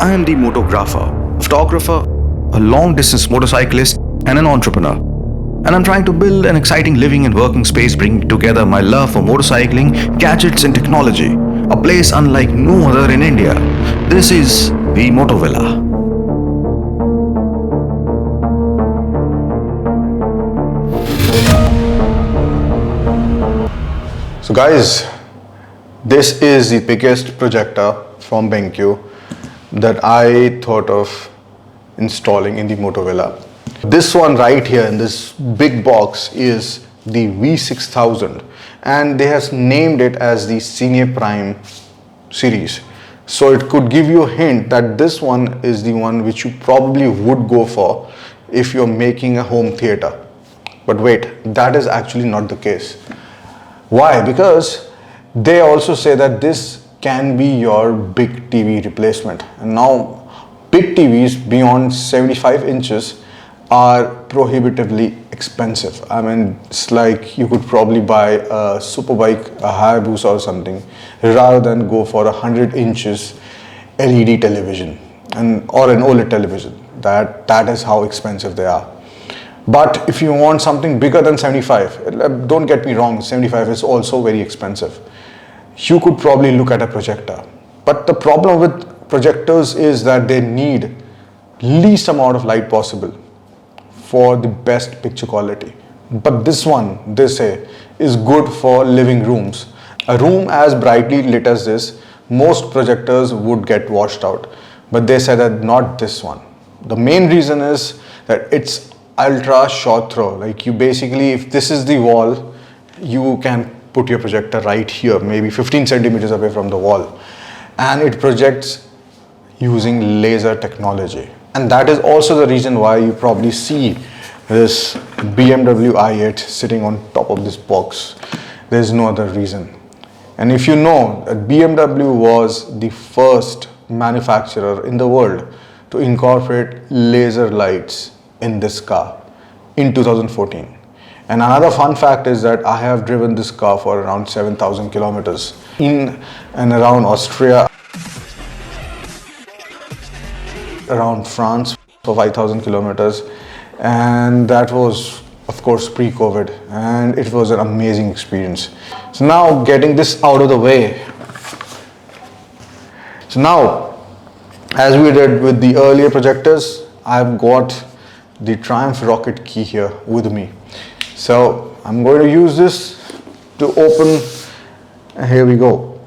I am the motographer, photographer, a long-distance motorcyclist, and an entrepreneur. And I'm trying to build an exciting living and working space, bringing together my love for motorcycling, gadgets, and technology. A place unlike no other in India. This is the Motovela. So guys, this is the biggest projector from BenQ that I thought of installing in the Motovela. This one right here in this big box is the v6000 and they have named it as the Senior Prime series. So it could give you a hint that this one is the one which you probably would go for if you're making a home theater. But wait, that is actually not the case. Why? Because they also say that this can be your big TV replacement. And now big TVs beyond 75 inches are prohibitively expensive. I mean, it's like you could probably buy a superbike, a Hayabusa or something, rather than go for 100 inches LED television or an OLED television. That is how expensive they are. But if you want something bigger than 75, don't get me wrong, 75 is also very expensive. You could probably look at a projector. But the problem with projectors is that they need least amount of light possible for the best picture quality. But this one, they say, is good for living rooms. A room as brightly lit as this, most projectors would get washed out. But they said that not this one. The main reason is that it's ultra short throw. Like you basically, if this is the wall, you can put your projector right here, maybe 15 centimeters away from the wall, and it projects using laser technology. And that is also the reason why you probably see this BMW i8 sitting on top of this box. There's no other reason. And if you know that BMW was the first manufacturer in the world to incorporate laser lights in this car in 2014. And another fun fact is that I have driven this car for around 7,000 kilometers in and around Austria, around France for 5,000 kilometers, and that was of course pre-COVID, and it was an amazing experience. So now getting this out of the way, so now as we did with the earlier projectors, I've got the Triumph Rocket key here with me. So I'm going to use this to open, and here we go.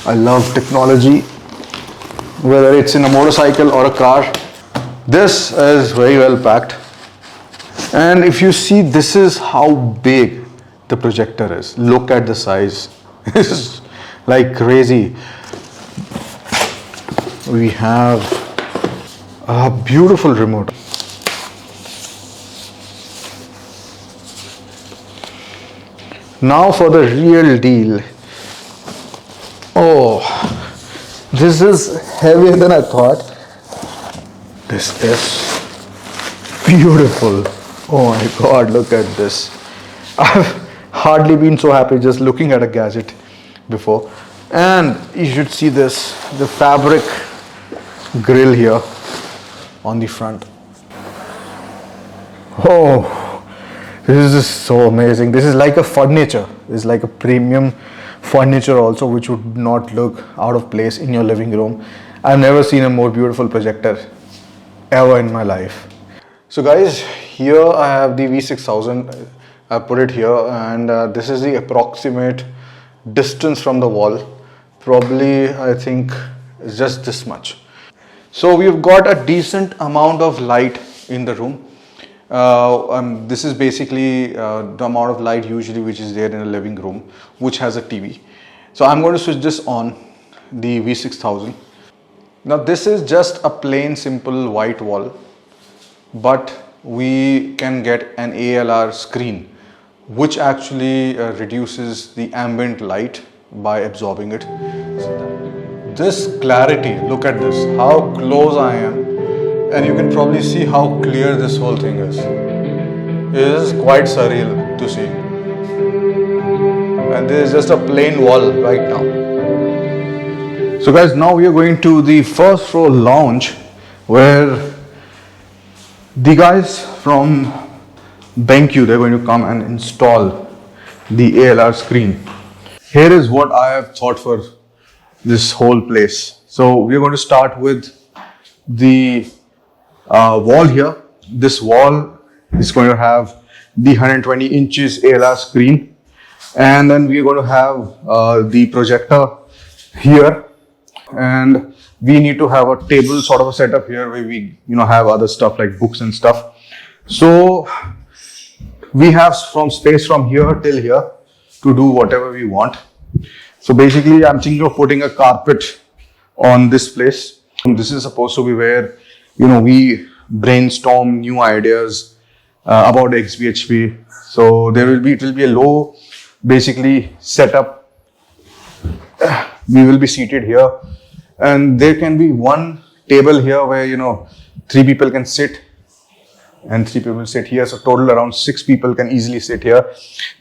I love technology, whether it's in a motorcycle or a car. This is very well packed. And if you see, this is how big the projector is. Look at the size. This is like crazy. We have a beautiful remote. Now for the real deal. Oh, this is heavier than I thought. This is beautiful. Oh my God, look at this. I've hardly been so happy just looking at a gadget before. And you should see this, the fabric grill here on the front. Oh, this is just so amazing. This is like a furniture. This is like a premium furniture also, which would not look out of place in your living room. I've never seen a more beautiful projector ever in my life. So guys, here I have the v6000. I put it here, and this is the approximate distance from the wall. Probably I think it's just this much. So we've got a decent amount of light in the room. This is basically the amount of light usually which is there in a living room which has a TV. So I'm going to switch this on, the v6000. Now this is just a plain simple white wall, but we can get an ALR screen which actually reduces the ambient light by absorbing it. This clarity, look at this, how close I am, and you can probably see how clear this whole thing is. is quite surreal to see. And this is just a plain wall right now. So guys, now we are going to the first floor lounge where the guys from BenQ, they're going to come and install the ALR screen. Here is what I have thought for this whole place. So we're going to start with the wall here. This wall is going to have the 120 inches ALR screen, and then we're going to have the projector here, and we need to have a table sort of a setup here where we have other stuff like books and stuff. So we have from space from here till here to do whatever we want. So basically I'm thinking of putting a carpet on this place. This is supposed to be where we brainstorm new ideas about XBHP. So it will be a low basically setup. We will be seated here, and there can be one table here where 3 people can sit and 3 people sit here. So total around 6 people can easily sit here.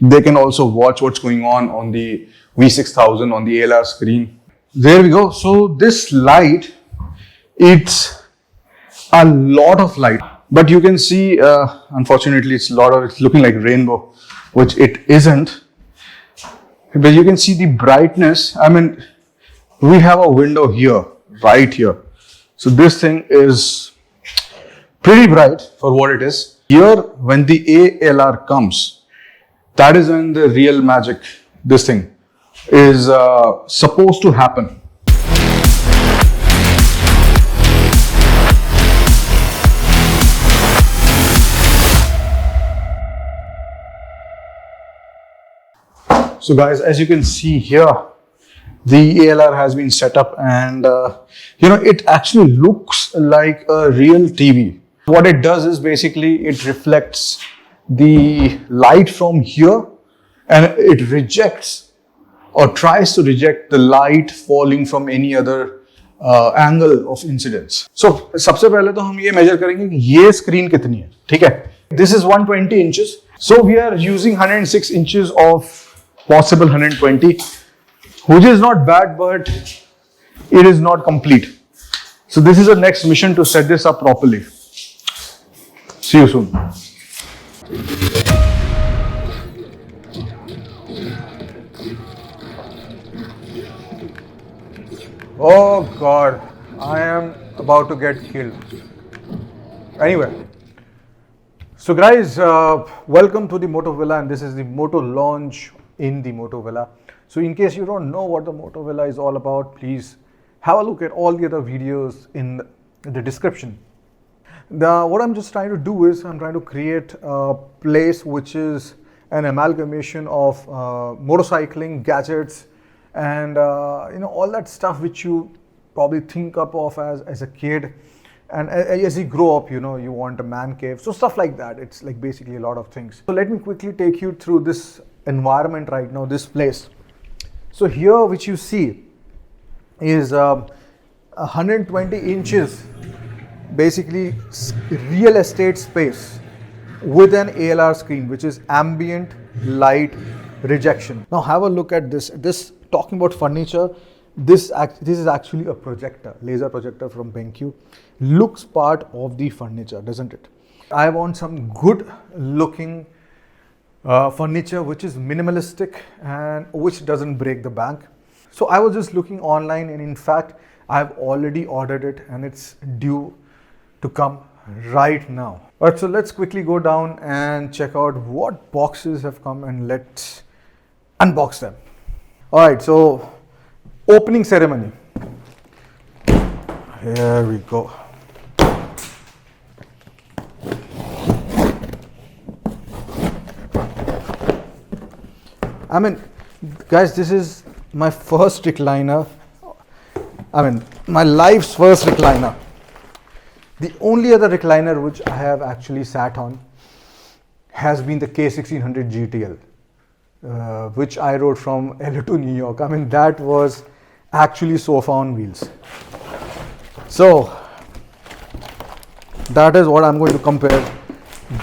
They can also watch what's going on the v6000 on the ALR screen. There we go. So this light, it's a lot of light, but you can see unfortunately it's looking like rainbow, which it isn't. But you can see the brightness. I mean, we have a window here, right here. So this thing is pretty bright for what it is. Here, when the ALR comes, that is when the real magic, this thing, is supposed to happen. So guys, as you can see here, the ALR has been set up, and it actually looks like a real TV. What it does is basically it reflects the light from here, and it rejects or tries to reject the light falling from any other angle of incidence. So सबसे पहले तो हम ये measure करेंगे कि ये screen कितनी है, ठीक है? This is 120 inches. So we are using 106 inches of possible 120, which is not bad, but it is not complete. So this is the next mission to set this up properly. See you soon. Oh God, I am about to get killed. Anyway, so guys, welcome to the Motovela, and this is the Moto launch in the Motovela. So in case you don't know what the Motovela is all about, please have a look at all the other videos in the description. What I'm just trying to do is I'm trying to create a place which is an amalgamation of motorcycling, gadgets, and all that stuff which you probably think up of as a kid, and as you grow up, you want a man cave, so stuff like that. It's like basically a lot of things. So let me quickly take you through this environment right now, this place. So here, which you see is 120 inches basically real estate space with an ALR screen, which is ambient light rejection. Now have a look at this. Talking about furniture, this is actually a projector, laser projector from BenQ. Looks part of the furniture, doesn't it? I want some good looking furniture which is minimalistic and which doesn't break the bank. So I was just looking online, and in fact I've already ordered it and it's due to come right now. Alright, so let's quickly go down and check out what boxes have come, and let's unbox them. Alright, so opening ceremony. Here we go. I mean, guys, this is my first recliner. I mean, my life's first recliner. The only other recliner which I have actually sat on has been the K1600 GTL, which I rode from LA to New York. I mean, that was actually sofa on wheels. So that is what I'm going to compare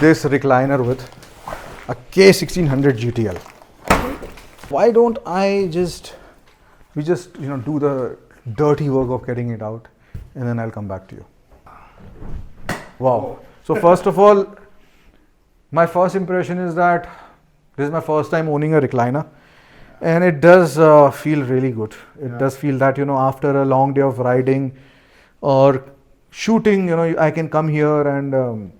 this recliner with. a K1600 GTL. Why don't we just do the dirty work of getting it out, and then I'll come back to you. Wow. So first of all, my first impression is that this is my first time owning a recliner, and it does feel really good. It does feel that, after a long day of riding or shooting, I can come here and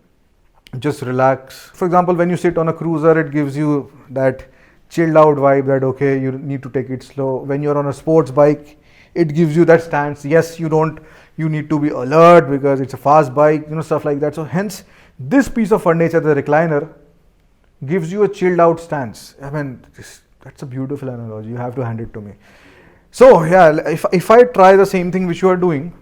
just relax. For example, when you sit on a cruiser, it gives you that chilled out vibe that, okay, you need to take it slow. When you're on a sports bike, it gives you that stance. Yes, you need to be alert because it's a fast bike, stuff like that. So hence, this piece of furniture, the recliner, gives you a chilled out stance. I mean, that's a beautiful analogy. You have to hand it to me. So yeah, if I try the same thing which you are doing,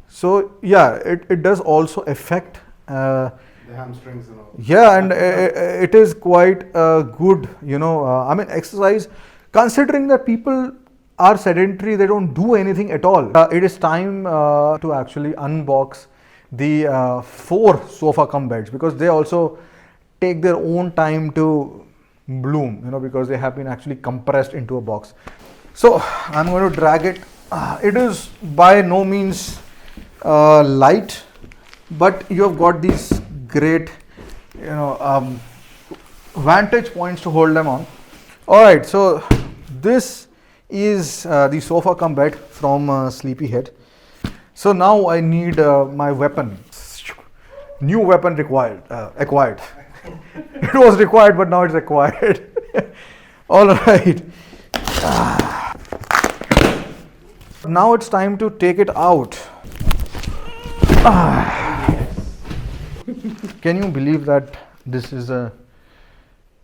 so yeah, it does also affect the hamstrings and all. yeah, and it is quite good, exercise. Considering that people are sedentary, they don't do anything at all. It is time to actually unbox the 4 sofa cum beds, because they also take their own time to bloom, because they have been actually compressed into a box. So I'm going to drag it. It is by no means light, but you have got these great vantage points to hold them on. All right, so this is the sofa cum bed from SleepyHead. So now I need my weapon. New weapon acquired. It was required, but now it's acquired. All right. Now it's time to take it out. Can you believe that this is a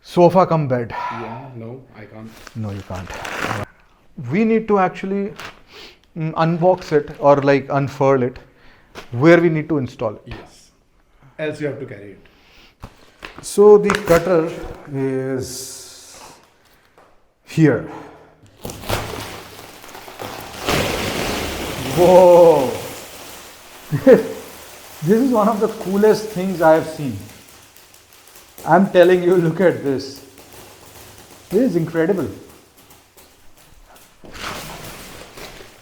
sofa cum bed? Yeah, no, I can't. No, you can't. We need to actually unbox it or like unfurl it, where we need to install it. Yes. Else you have to carry it. So the cutter is here. Whoa! This is one of the coolest things I have seen. I'm telling you, look at this. This is incredible.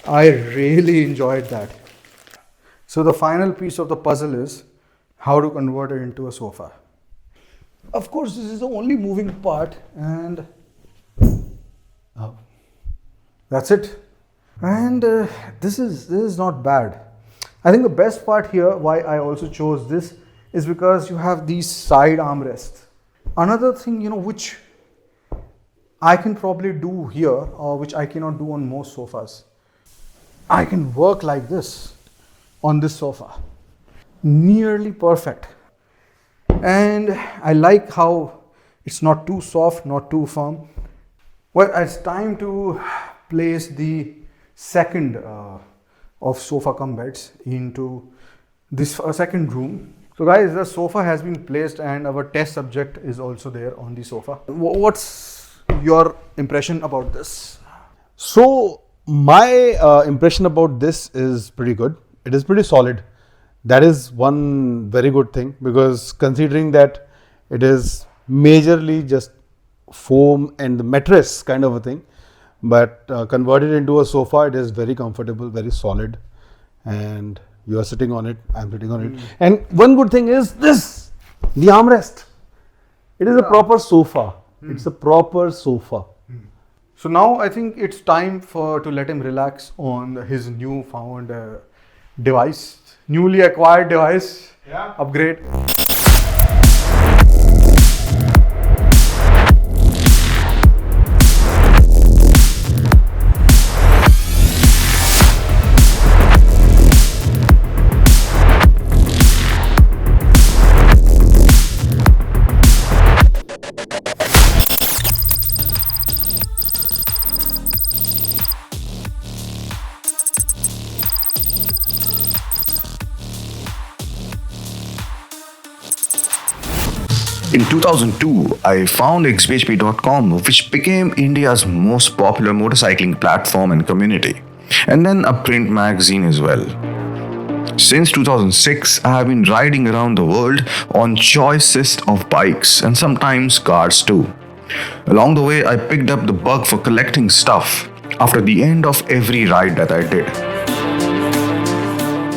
I really enjoyed that. So the final piece of the puzzle is how to convert it into a sofa. Of course, this is the only moving part, and that's it. And this is not bad. I think the best part here, why I also chose this, is because you have these side armrests. Another thing, which I can probably do here, or which I cannot do on most sofas. I can work like this on this sofa. Nearly perfect. And I like how it's not too soft, not too firm. Well, it's time to place the second of sofa cum beds into this second room. So guys, the sofa has been placed and our test subject is also there on the sofa. What's your impression about this? So my impression about this is pretty good. It is pretty solid. That is one very good thing, because considering that it is majorly just foam and the mattress kind of a thing, but converted into a sofa, it is very comfortable, very solid, and you are sitting on it, I'm sitting on it. And one good thing is this, the armrest. It is a proper sofa. It's a proper sofa. So now I think it's time to let him relax on his newfound device, newly acquired device, upgrade. In 2002, I found xbhp.com, which became India's most popular motorcycling platform and community, and then a print magazine as well. Since 2006, I have been riding around the world on choicest of bikes and sometimes cars too. Along the way, I picked up the bug for collecting stuff after the end of every ride that I did.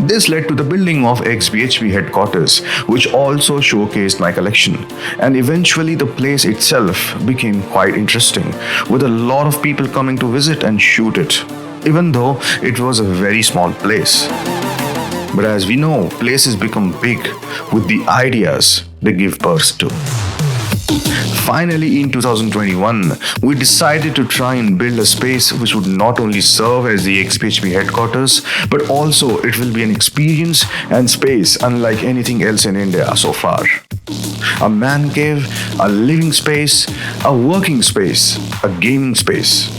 This led to the building of XBHP headquarters, which also showcased my collection. And eventually the place itself became quite interesting, with a lot of people coming to visit and shoot it, even though it was a very small place. But as we know, places become big with the ideas they give birth to. Finally, in 2021, we decided to try and build a space which would not only serve as the XPHP headquarters, but also it will be an experience and space unlike anything else in India so far. A man cave, a living space, a working space, a gaming space,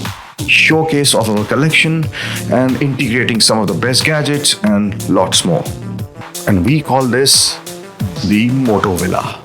showcase of our collection, and integrating some of the best gadgets and lots more. And we call this the Motovela.